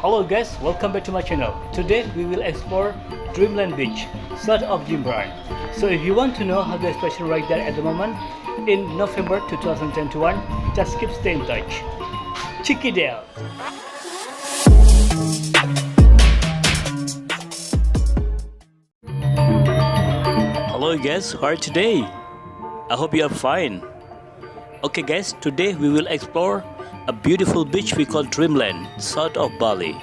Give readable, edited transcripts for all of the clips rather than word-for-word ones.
Hello guys, welcome back to my channel. Today we will explore Dreamland Beach, south of Bali. So if you want to know how the special right there at the moment in November 2021, just keep stay in touch. Check it out. Hello guys, how are you today? I hope you are fine. Okay guys, today we will explore a beautiful beach we call Dreamland, south of Bali,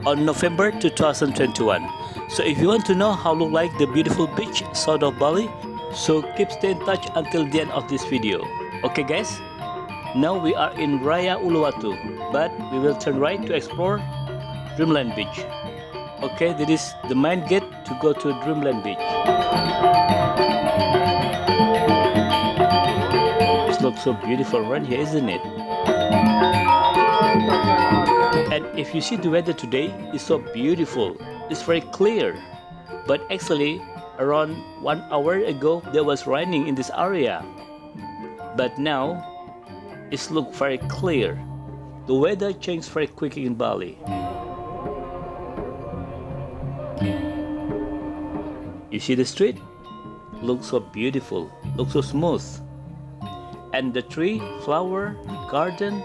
on November 2021. So if you want to know how look like the beautiful beach south of Bali, so keep stay in touch until the end of this video. Okay guys, now we are in Raya Uluwatu, but we will turn right to explore Dreamland Beach. Okay, this is the main gate to go to Dreamland Beach. This looks so beautiful right here, isn't it? And if you see the weather today, it's so beautiful. It's very clear. But actually, around 1 hour ago, there was raining in this area. But now, it's look very clear. The weather changed very quickly in Bali. You see the street? Looks so beautiful. Looks so smooth. And the tree, flower, garden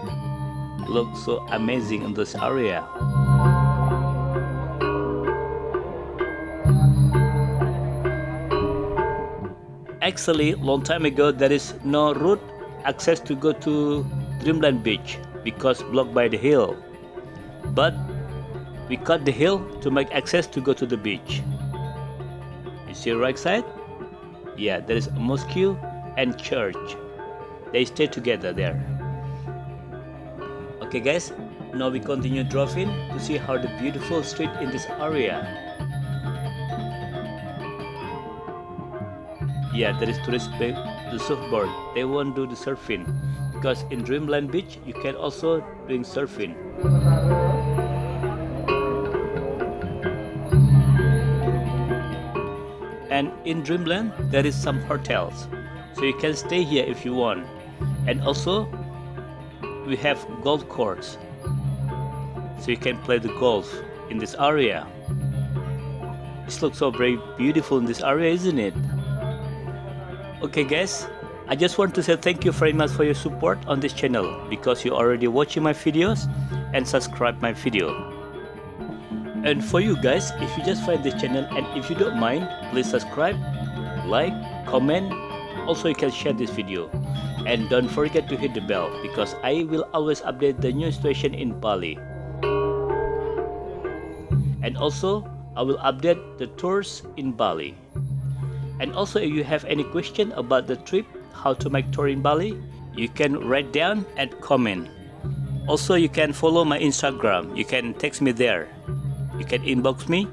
looks so amazing in this area. Actually, long time ago there is no route access to go to Dreamland Beach because blocked by the hill. But we cut the hill to make access to go to the beach. You see right side? Yeah, there is a mosque and church. They stay together there. Okay guys, now we continue driving to see how the beautiful street in this area. Yeah, there is tourist the surfboard. They won't do the surfing because in Dreamland Beach you can also doing surfing. And in Dreamland there is some hotels, so you can stay here if you want. And also we have golf courts, so you can play the golf in this area. This looks so very beautiful in this area, isn't it? Okay guys, I just want to say thank you very much for your support on this channel, because you already watching my videos and subscribe my video. And for you guys, if you just find this channel and if you don't mind, please subscribe, like, comment. Also you can share this video. And don't forget to hit the bell, because I will always update the new situation in Bali. And also, I will update the tours in Bali. And also, if you have any question about the trip, how to make tour in Bali, you can write down and comment. Also, you can follow my Instagram. You can text me there. You can inbox me.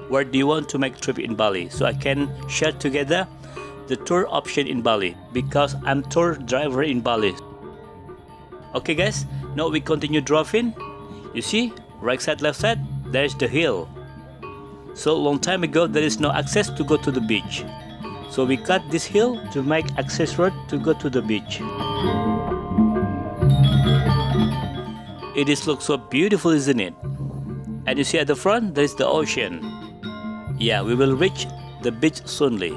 Where do you want to make trip in Bali? So I can share together the tour option in Bali, because I'm tour driver in Bali. Okay guys, now we continue driving. You see, right side, left side, there's the hill. So long time ago there is no access to go to the beach. So we cut this hill to make access road to go to the beach. It is looks so beautiful, isn't it? And you see at the front there is the ocean. Yeah, we will reach the beach soonly.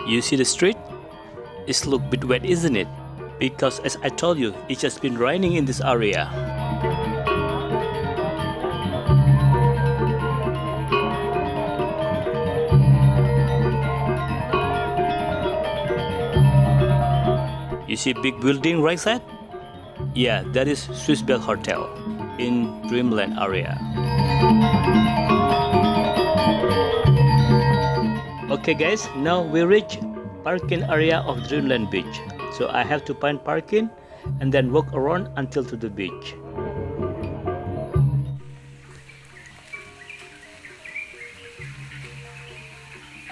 You see the street? It's look a bit wet, isn't it? Because as I told you, it's just been raining in this area. You see big building right side? Yeah, that is Swiss Bell Hotel in Dreamland area. Okay guys, now we reach parking area of Dreamland Beach. So I have to find parking and then walk around until to the beach.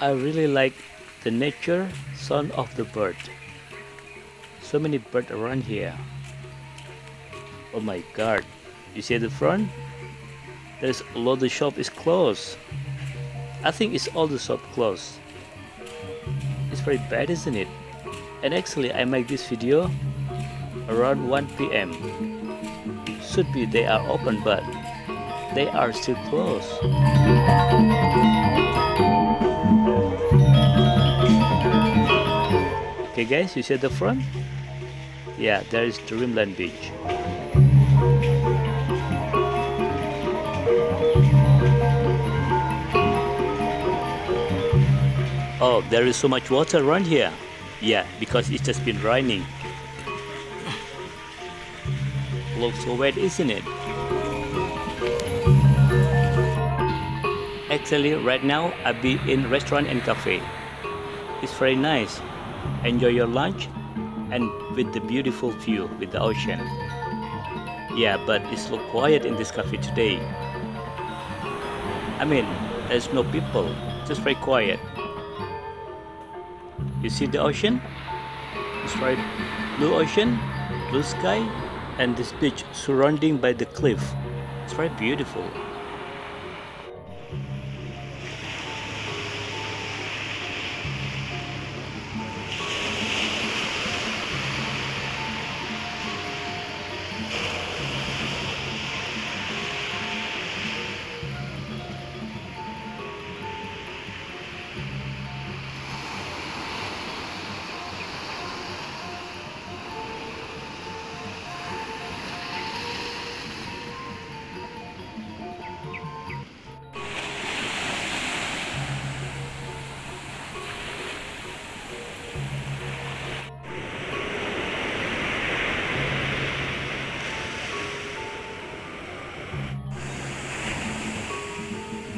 I really like the nature sound of the bird. So many birds around here. Oh my god, you see the front? There's a lot of shop is closed. I think it's all the shop closed. It's very bad, isn't it? And actually I make this video around 1 p.m. Should be they are open, but they are still closed. Okay guys, you see the front? Yeah, there is Dreamland beach. Oh, there is so much water around here. Yeah, because it's just been raining. Looks so wet, isn't it? Actually, right now I'll be in restaurant and cafe. It's very nice. Enjoy your lunch and with the beautiful view with the ocean. Yeah, but it's so quiet in this cafe today. I mean, there's no people, just very quiet. You see the ocean? It's right, blue ocean, blue sky, and this beach surrounding by the cliff. It's very beautiful.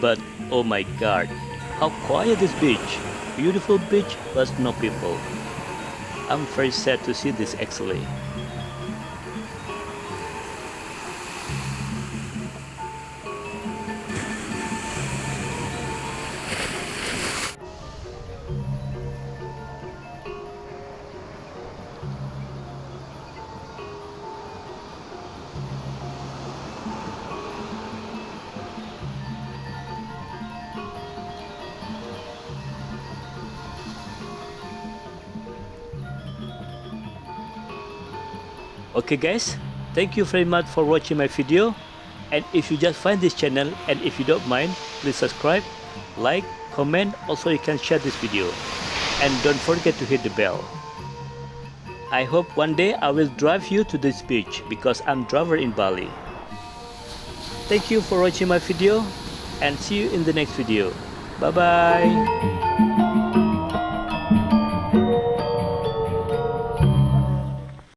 But oh my god, how quiet this beach. Beautiful beach, but no people. I'm very sad to see this actually. Okay guys, thank you very much for watching my video, and if you just find this channel and if you don't mind, please subscribe, like, comment, also you can share this video, and don't forget to hit the bell. I hope one day I will drive you to this beach because I'm driver in Bali. Thank you for watching my video and see you in the next video. Bye bye.